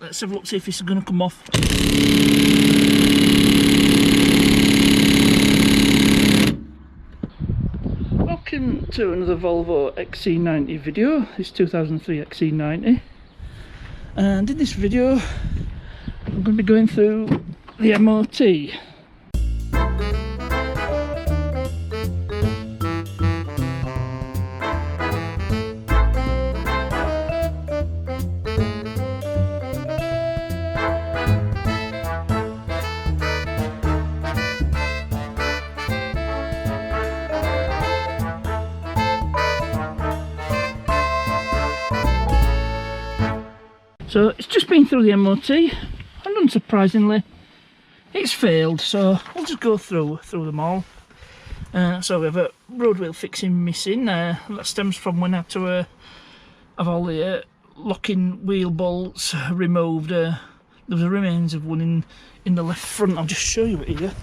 Let's have a look, see if this is going to come off. Welcome to another Volvo XC90 video. This 2003 XC90, and in this video I'm going to be going through the MoT. So it's just been through the MoT, and unsurprisingly it's failed, so we'll just go through them all. So we have a road wheel fixing missing, that stems from when I had to have all the locking wheel bolts removed. There was a remains of one in the left front. I'll just show you it here.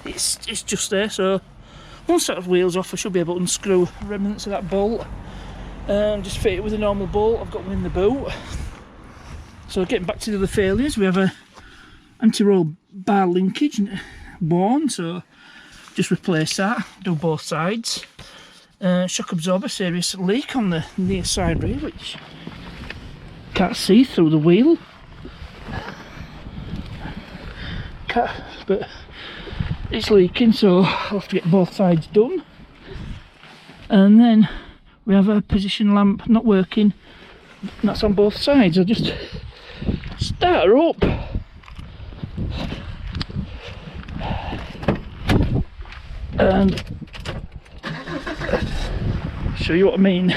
It's just there, so once that wheel's off I should be able to unscrew remnants of that bolt. Just fit it with a normal bolt. I've got one in the boot. So getting back to the other failures, we have a anti-roll bar linkage worn, so just replace that, do both sides. Shock absorber, serious leak on the near side rear, which can't see through the wheel. But it's leaking, so I'll have to get both sides done. And then we have a position lamp not working, and that's on both sides. I'll just start her up. And show you what I mean.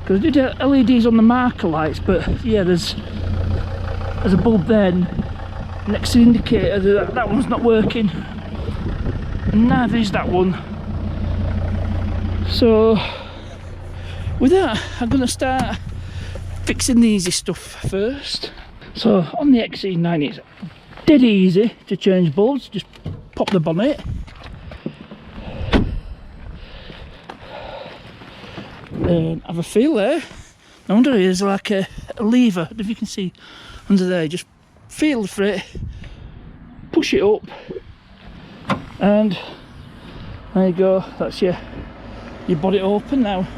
Because I did LEDs on the marker lights, but yeah, there's a bulb then next to the indicator that one's not working, and neither is that one. So with that, I'm going to start fixing the easy stuff first. So on the XC90 it's dead easy to change bulbs. Just pop the bonnet, have a feel there. I wonder if there's like a lever, I don't know if you can see under there. Just feel for it, push it up, and there you go. That's your bonnet open now.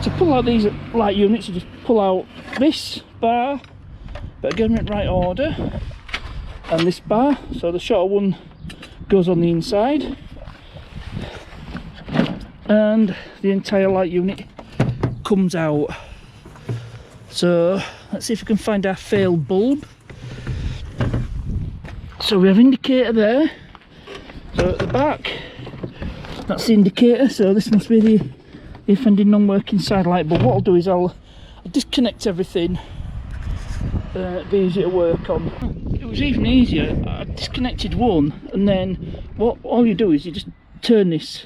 To pull out these light units, you just pull out this bar, but again in the right order, and this bar, so the shorter one goes on the inside, and the entire light unit comes out. So let's see if we can find our failed bulb. So we have indicator there, so at the back that's the indicator, so this must be the offending non-working side light. But what I'll do is I'll disconnect everything, it'll be easier to work on. It was even easier, I disconnected one, and then all you do is you just turn this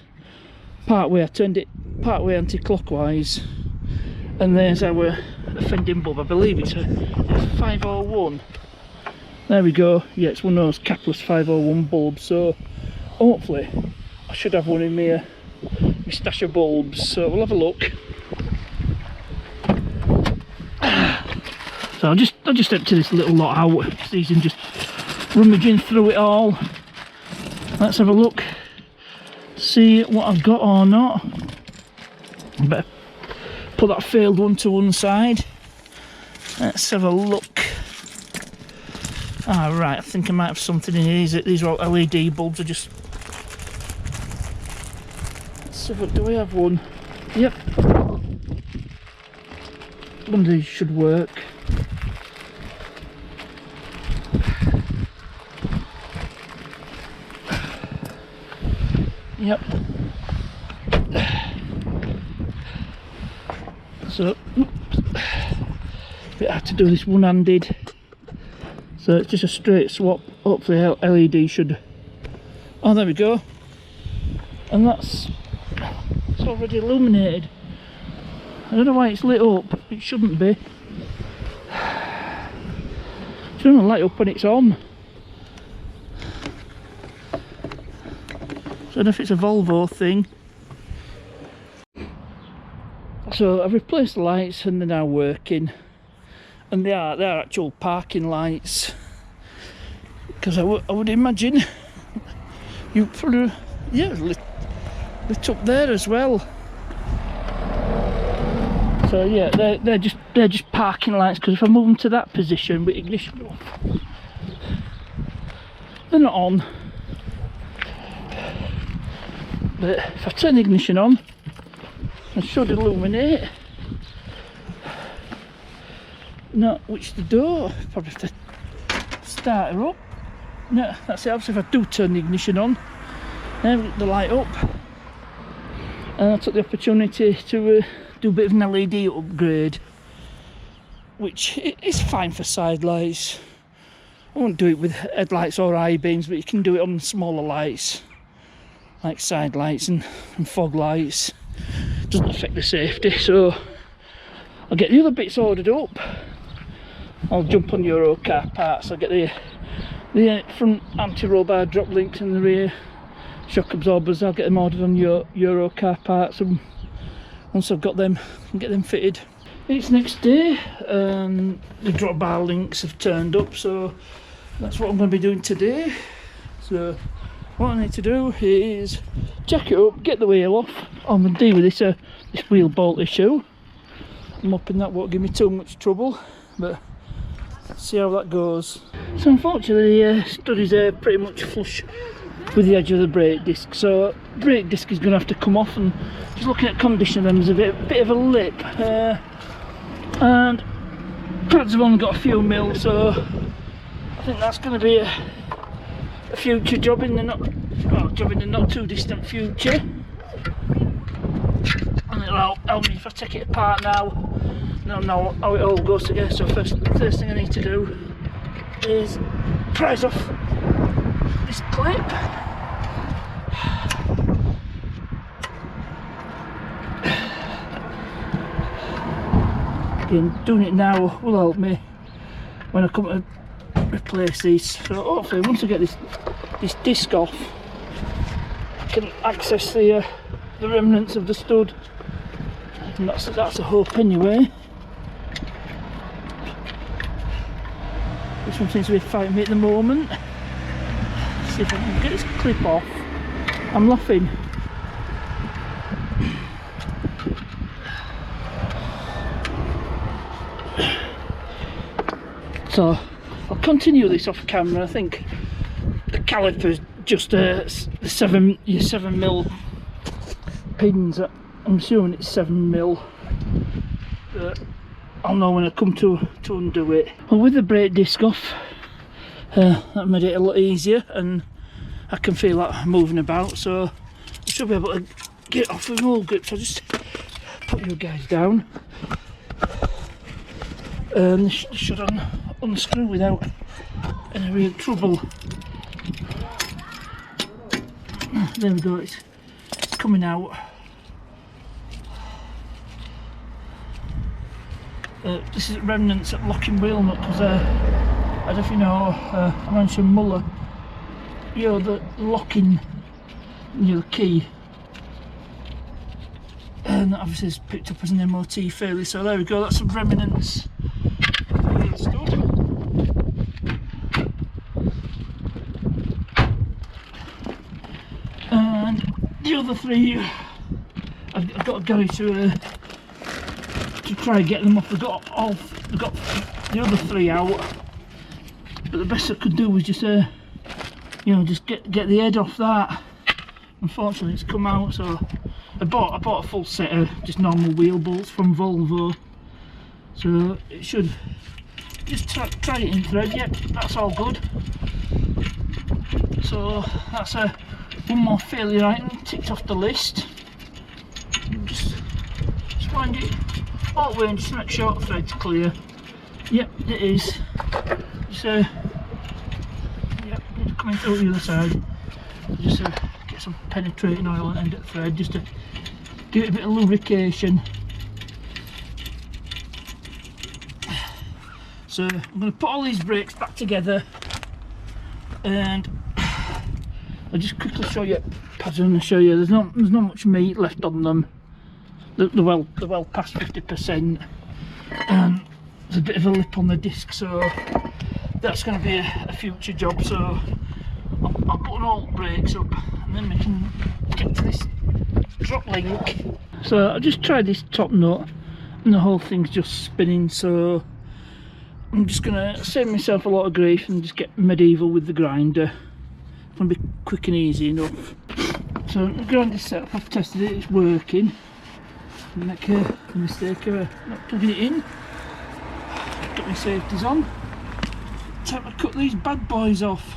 part way. I turned it part way anti-clockwise, and there's our offending bulb. I believe it's a 501. There we go. Yeah, it's one of those capless 501 bulbs, so hopefully I should have one in my stash of bulbs, so we'll have a look. So I'll just empty this little lot out. It's easy just rummaging through it all. Let's have a look, see what I've got or not. I better put that failed one to one side. Let's have a look. Right, I think I might have something in here. These are all LED bulbs. I just, so do we have one? Yep, one of these should work. Yep. So I have to do this one-handed, so it's just a straight swap. Hopefully LED should, oh there we go, and it's already illuminated. I don't know why it's lit up, it shouldn't be. It shouldn't light up when it's on. So I don't know if it's a Volvo thing. So I've replaced the lights and they're now working. and they're actual parking lights, because I would imagine you probably, yeah, lit up there as well. So yeah, they're just parking lights, because if I move them to that position with ignition off, they're not on. But if I turn the ignition on, it should illuminate. No, which the door, probably have to start her up. No, that's it. Obviously, if I do turn the ignition on, then the light up. And I took the opportunity to do a bit of an LED upgrade, which is fine for side lights. I won't do it with headlights or eye beams, but you can do it on smaller lights, like side lights and fog lights. Doesn't affect the safety. So I'll get the other bits ordered up. I'll jump on Euro car parts. I'll get the front anti-roll bar drop links and the rear shock absorbers. I'll get them ordered on Euro car parts, and once I've got them, I can get them fitted. It's next day, and the drop bar links have turned up, so that's what I'm going to be doing today. So what I need to do is jack it up, get the wheel off. I'm going to deal with this wheel bolt issue. I'm hoping that won't give me too much trouble, but let's see how that goes. So unfortunately the studies are pretty much flush with the edge of the brake disc, so brake disc is going to have to come off, and just looking at condition of them, there's a bit of a lip, and pads have only got a few mil, so I think that's going to be a future job in the not too distant future, and it'll help me if I take it apart now. I don't know how it all goes together. So first thing I need to do is prise off this clip. Again, doing it now will help me when I come to replace these. So hopefully once I get this disc off, I can access the remnants of the stud, and that's a hope anyway. This one seems to be fighting me at the moment. Let's see if I can get this clip off. I'm laughing. So I'll continue this off camera. I think the caliper's just the 7mm pins. I'm assuming it's 7mm. I'll know when I come to undo it. Well, with the brake disc off, that made it a lot easier, and I can feel that moving about, so I should be able to get off with all grips. I'll just put you guys down, and this should unscrew without any real trouble. There we go, it's coming out. This is remnants at locking wheel nut, because I don't know if you know, I mentioned Muller, you know, the locking, you know, the key, and that obviously is picked up as an MoT failure. So there we go, that's some remnants. And the other three, I've got to go to try and get them off. I've got the other three out, but the best I could do was just you know, just get the head off that. Unfortunately it's come out, so I bought a full set of just normal wheel bolts from Volvo, so it should just try it in thread. Yep, that's all good. So that's one more failure item ticked off the list. Just wind it all the way and just make sure the thread's clear. Yep, it is. So, yep, it's coming through the other side. Just get some penetrating oil and end of the thread, just to give it a bit of lubrication. So I'm going to put all these brakes back together, and I'll just quickly show you pattern. Show you there's not much meat left on them. They're well past 50%, and there's a bit of a lip on the disc, so that's going to be a future job. So I'll put an alt brakes up and then we can get to this drop link. So I just tried this top nut and the whole thing's just spinning, so I'm just going to save myself a lot of grief and just get medieval with the grinder. It's going to be quick and easy enough. So the grinder's set up, I've tested it, it's working. Make a mistake of not plugging it in. Got my safeties on. Time to cut these bad boys off.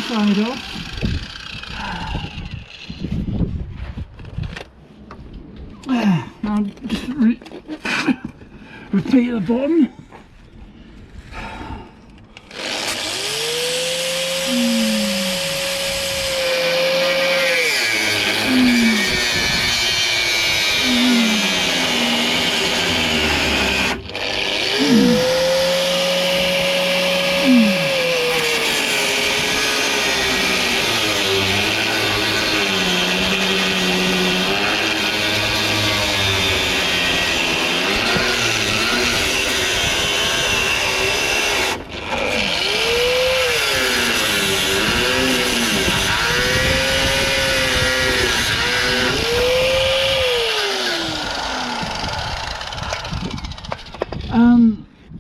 Side off. Now just repeat the bottom.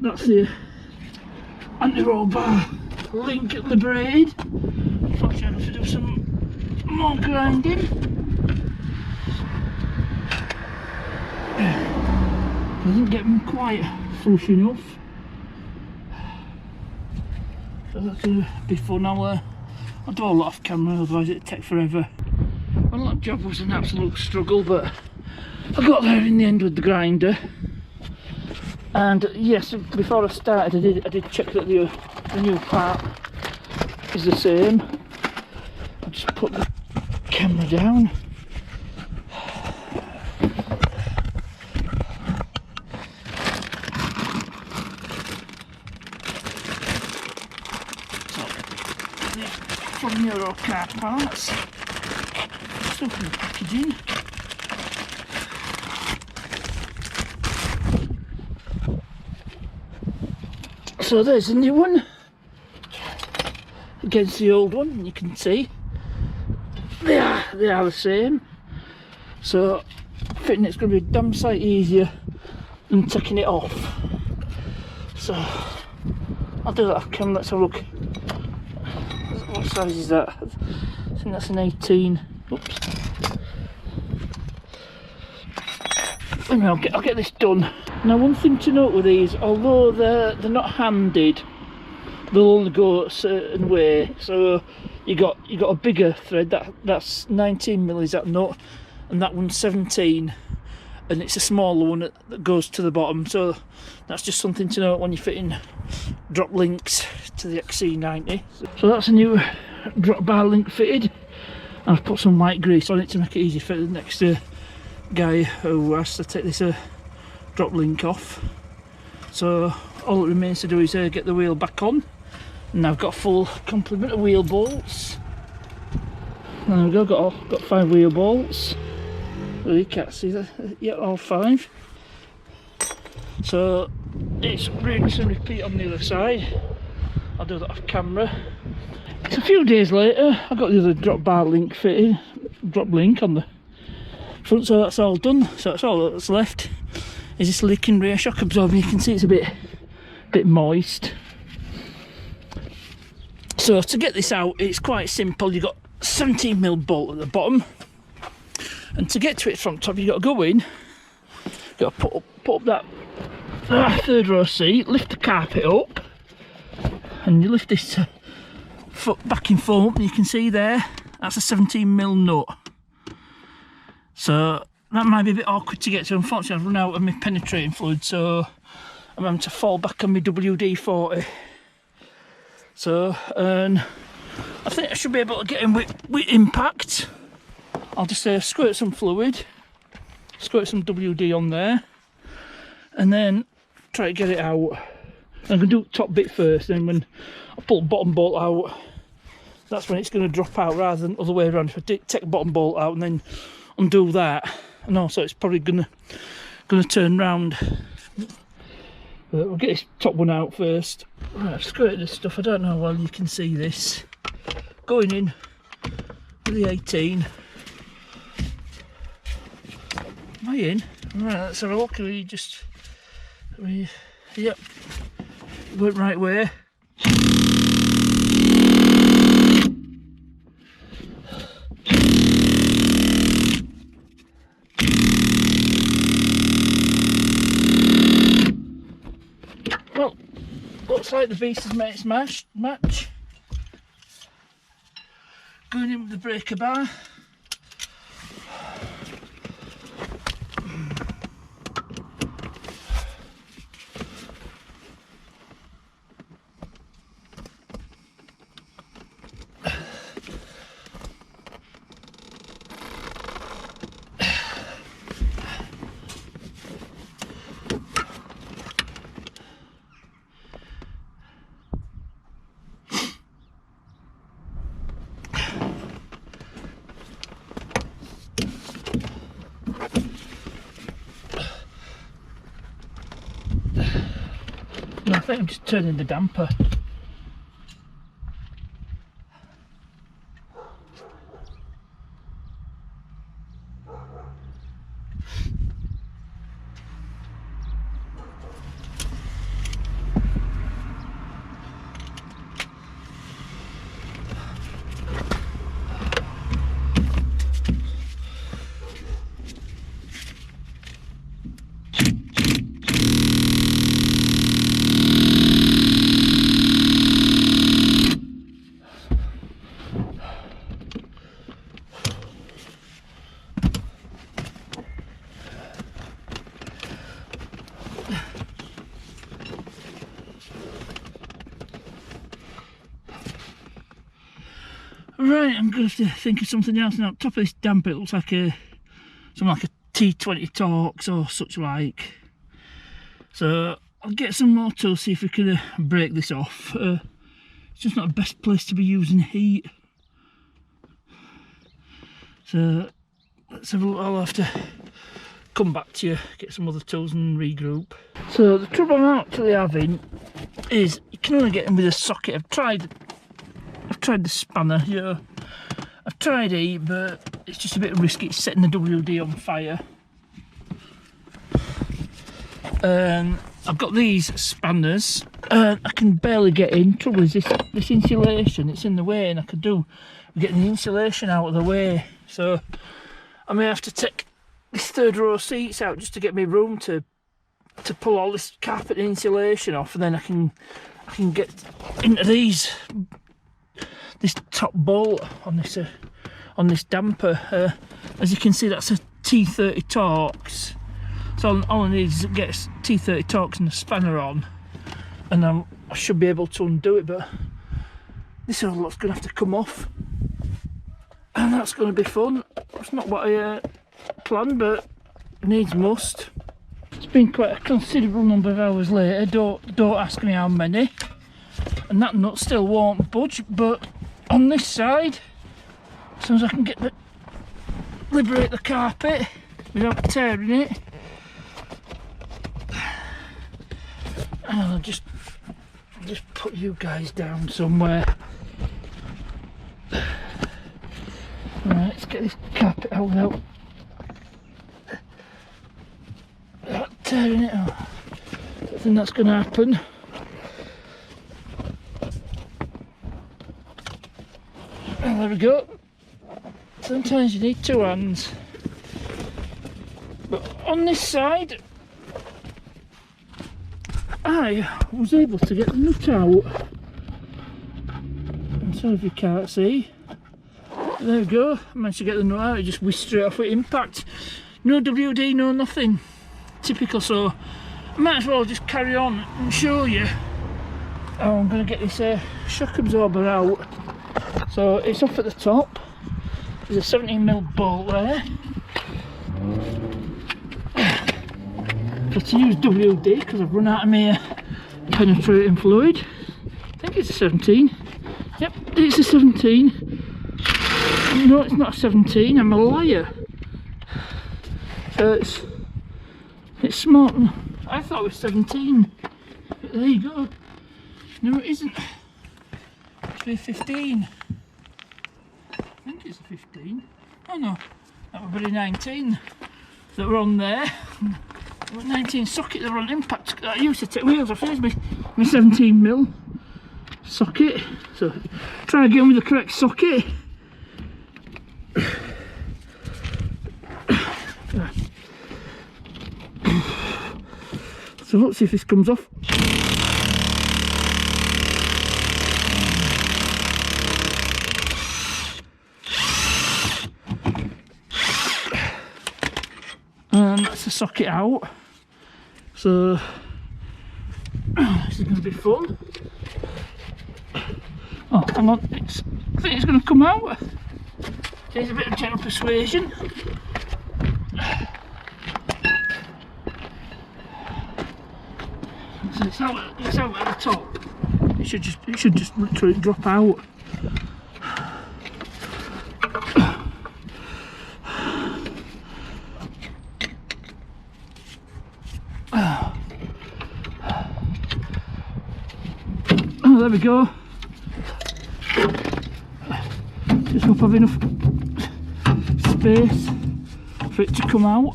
That's the anti-roll bar link at the braid. Unfortunately I have to do some more grinding. Doesn't get them quite flush enough. So that's going to be fun. I'll do a lot off camera, otherwise it'd take forever. Well, that job was an absolute struggle, but I got there in the end with the grinder. And yes, before I started, I did check that the new part is the same. I'll just put the camera down. So, from Euro car parts, stuff in the packaging. So there's a new one against the old one, and you can see they are the same. So fitting it's going to be a damn sight easier than taking it off. So I'll do that off camera. Let's have a look. What size is that? I think that's an 18. Oops. Anyway, I'll get this done. Now, one thing to note with these, although they're not handed, they'll only go a certain way. So you got a bigger thread that's 19mm is that nut, and that one's 17, and it's a smaller one that goes to the bottom. So that's just something to note when you're fitting drop links to the XC90. So that's a new drop bar link fitted. I've put some white grease on it to make it easy for the next guy who has to take this drop link off. So all that remains to do is get the wheel back on, and I've got a full complement of wheel bolts. There we go, got 5 wheel bolts. Well, you can't see that. Yeah, all 5. So it's rinse and repeat on the other side. I'll do that off camera. It's a few days later. I got the other drop bar link fitted, drop link on the front, so that's all done. So that's all that's left is this leaking rear shock absorber. You can see it's a bit moist. So to get this out, it's quite simple. You've got 17mm bolt at the bottom, And to get to it from top, you've got to go in, you've got to put up that third row seat, lift the carpet up, and you lift this foot back in front, and you can see there, that's a 17mm nut. So that might be a bit awkward to get to. Unfortunately, I've run out of my penetrating fluid, so I'm having to fall back on my WD-40. So, and I think I should be able to get in with impact. I'll just squirt some fluid, squirt some WD on there, and then try to get it out. I'm going to do the top bit first, then when I pull the bottom bolt out, that's when it's going to drop out, rather than the other way around. If I take the bottom bolt out and then undo that, and also it's probably going to turn round. But we'll get this top one out first. Right, I've squirted this stuff. I don't know how well you can see this. Going in with the 18. Am I in? Right, let's have a look. Yep, went right way. Well, looks like the beast has made its match. Going in with the breaker bar. No, I think I'm just turning the damper. Right, I'm going to have to think of something else now. Top of this damper, it looks like something like a T20 Torx or such like. So I'll get some more tools, see if we can break this off. It's just not the best place to be using heat. So let's have a look. I'll have to come back to you, get some other tools and regroup. So the trouble I'm actually having is you can only get in with a socket. I've tried the spanner here. I've tried it, but it's just a bit risky. It's setting the WD on fire. I've got these spanners. I can barely get in. Trouble is this insulation. It's in the way, and I could do with getting the insulation out of the way. So I may have to take this third row seats out just to get me room to pull all this carpet and insulation off, and then I can get into this top bolt on this damper. As you can see, that's a T30 Torx. So all I need is get a T30 Torx and a spanner on, and I should be able to undo it. But this whole lot's going to have to come off, and that's going to be fun. It's not what I planned, but needs must. It's been quite a considerable number of hours later. Don't ask me how many. And that nut still won't budge, but on this side, as soon as I can liberate the carpet without tearing it, and I'll just put you guys down somewhere. Right, let's get this carpet out without tearing it out. I don't think that's going to happen. And there we go. Sometimes you need two hands. But on this side, I was able to get the nut out. I'm sorry if you can't see. There we go, I managed to get the nut out, it just whizzed straight off with impact. No WD, no nothing. Typical, so I might as well just carry on and show you how I'm going to get this shock absorber out. So it's off at the top, there's a 17mm bolt there. Got to use WD because I've run out of my penetrating fluid. I think it's a 17. Yep, it's a 17. No, it's not a 17, I'm a liar. So it's small. I thought it was 17. But there you go. No, it isn't. It's a 15. I think it's a 15. Oh no, that would be 19 that were on there. 19 socket that were on impact. I used to take wheels off. Here's my 17mm socket. So try again with the correct socket. So let's see if this comes off. And that's the socket out. So this is going to be fun. Oh, hang on, I think it's going to come out. There's a bit of gentle persuasion. So it's out at the top. It should just literally drop out. Oh, there we go. Just hope I have enough space for it to come out.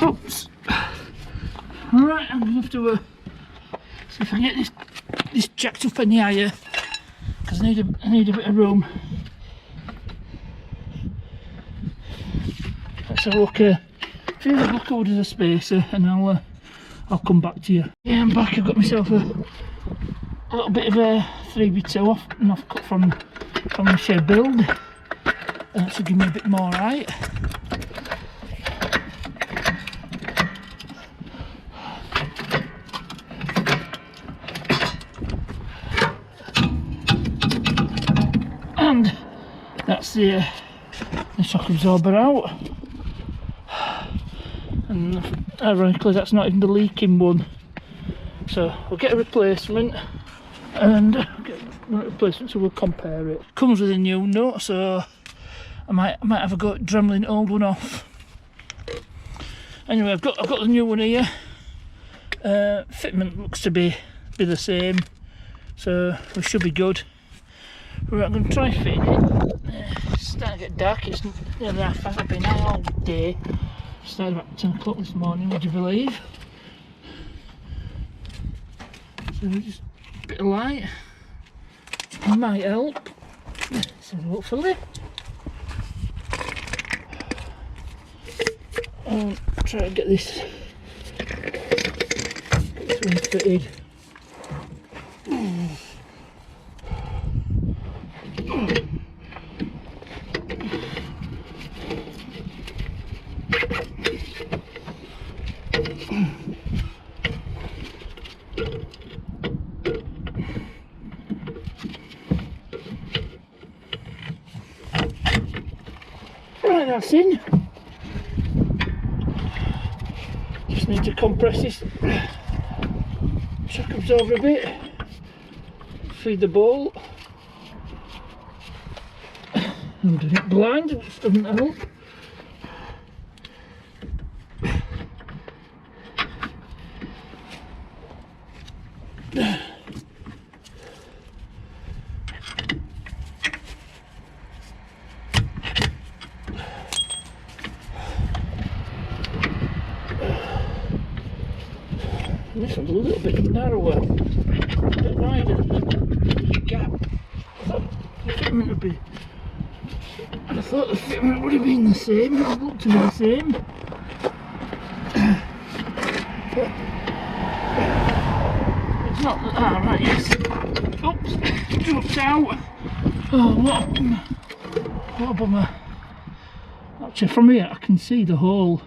Oops. Alright, I'm going to have to see if I can get this jacked up any higher, because I need a bit of room. Let's have a look. Feel the look over the spacer, and I'll come back to you. Yeah, I'm back. I've got myself a little bit of a 3x2 off cut from the shed build. That should give me a bit more height. And that's the shock absorber out. And ironically that's not even the leaking one. So we'll get a replacement, and get a replacement, so we'll compare it. Comes with a new nut, so I might have a go at dremeling the old one off. Anyway, I've got the new one here. Fitment looks to be the same, so we should be good. Right, I'm going to try fitting it. It's starting to get dark. It's nearly 5:30. I've been out all day. Started about 10 o'clock this morning, would you believe? So just a bit of light might help. So hopefully. I'll try to get this one fitted. Right, that's in. Just need to compress this shock absorber a bit, feed the bolt. I'm doing it blind, which doesn't help. This one's a little bit narrower, a bit wider, there's a gap. The fitment would be, I thought the fitment would have been the same, it looked to be the same. It's not, right, yes. Oops, dropped out. Oh, what a bummer. Actually, from here I can see the hole.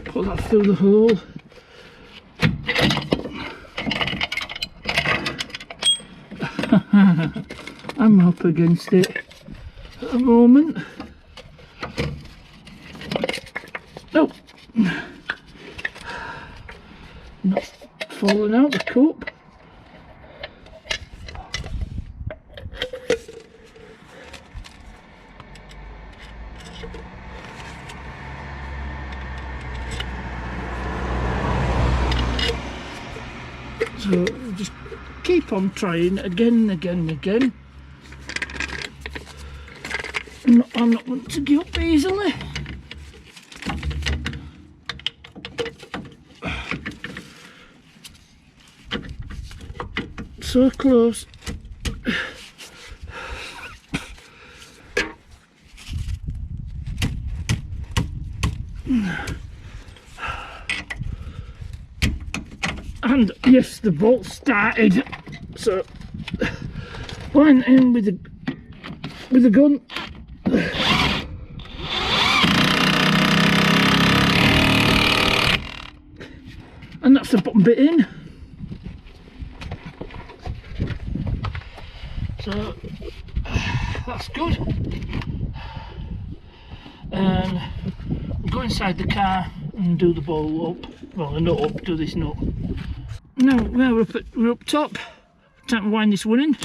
Put that through the hole. I'm up against it at the moment. Oh, not falling out the cup. So just keep on trying again and again and again. I'm not going to give up easily. So close. And yes, the bolt started. So went in with the gun. And that's the bottom bit in. So that's good. And we'll go inside the car and do the bowl up. Well, the nut up, do this nut. Now we're up top. Time to wind this one in.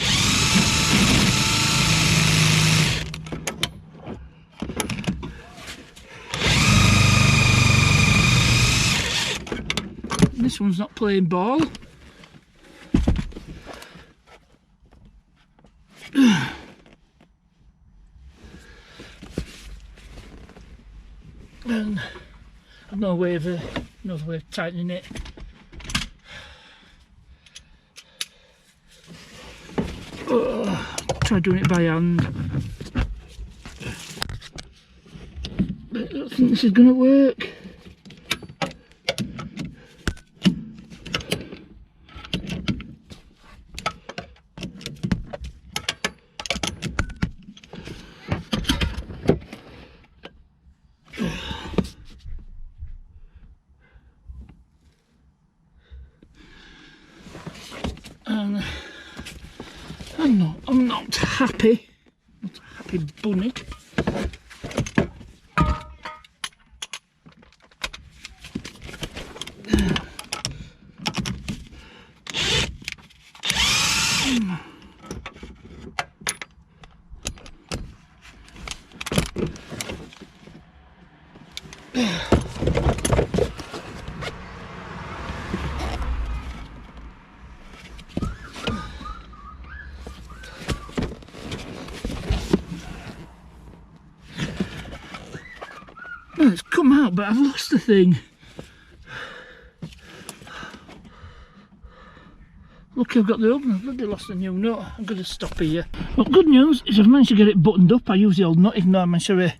This one's not playing ball. And another way of tightening it. Try doing it by hand. But I don't think this is going to work. And I'm not happy. Not a happy bunny. Well, it's come out, but I've lost the thing. Look, I've got the oven. I've bloody lost the new nut. I'm going to stop here. Well, good news is I've managed to get it buttoned up. I use the old nut, even though I managed to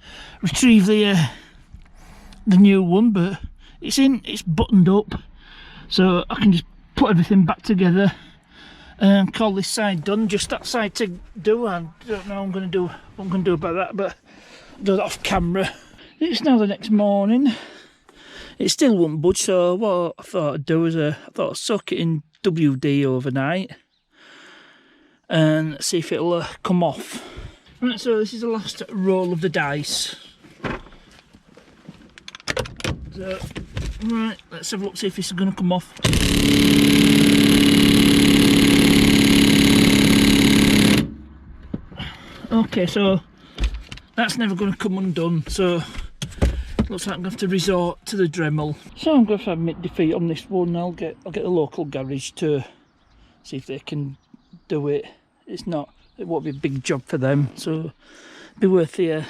retrieve the new one, but it's buttoned up, so I can just put everything back together and call this side done. Just that side to do. I don't know what I'm going to do about that, but I'll do that off camera. It's now the next morning. It still won't budge, so what I thought I'd do is I thought I'd soak it in WD overnight and see if it'll come off. Right, so this is the last roll of the dice. So, right, let's have a look, see if this is going to come off. Okay, so that's never going to come undone, so looks like I'm going to have to resort to the Dremel. So I'm going to admit defeat on this one. I'll get the local garage to see if they can do it. It won't be a big job for them, so it'll be worth the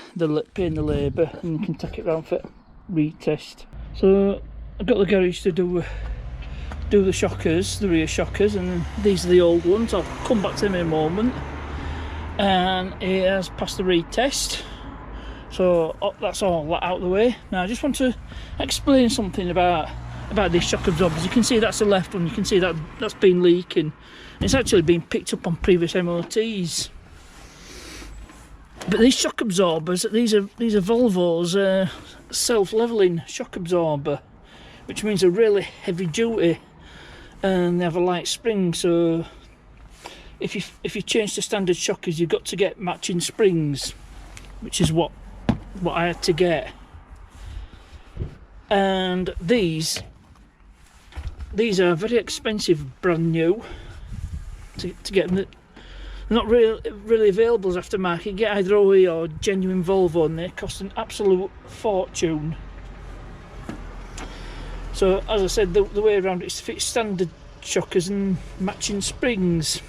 paying the labour, and you can take it round for retest. So I've got the garage to do the shockers, the rear shockers, and these are the old ones. I'll come back to them in a moment. and it has passed the retest. So that's all that out of the way. Now I just want to explain something about these shock absorbers. You can see that's the left one. You can see that that's been leaking. It's actually been picked up on previous MoTs. But these shock absorbers, these are Volvo's self-leveling shock absorber, which means they're really heavy duty and they have a light spring. So if you change to standard shockers, you've got to get matching springs, which is what I had to get. And these are very expensive, brand new, to get them. They're not really available as aftermarket. You get either OE or genuine Volvo, and they cost an absolute fortune. So as I said, the way around it is to fit standard shockers and matching springs.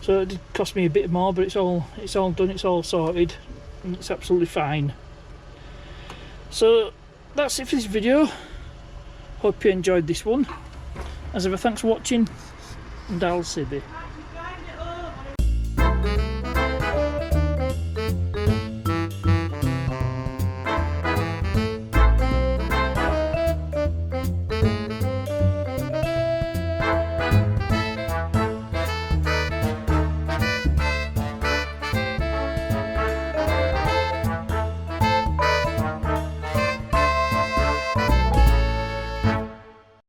So it did cost me a bit more, but it's all done, it's all sorted, and it's absolutely fine. So that's it for this video. Hope you enjoyed this one. As ever, thanks for watching, and I'll see you.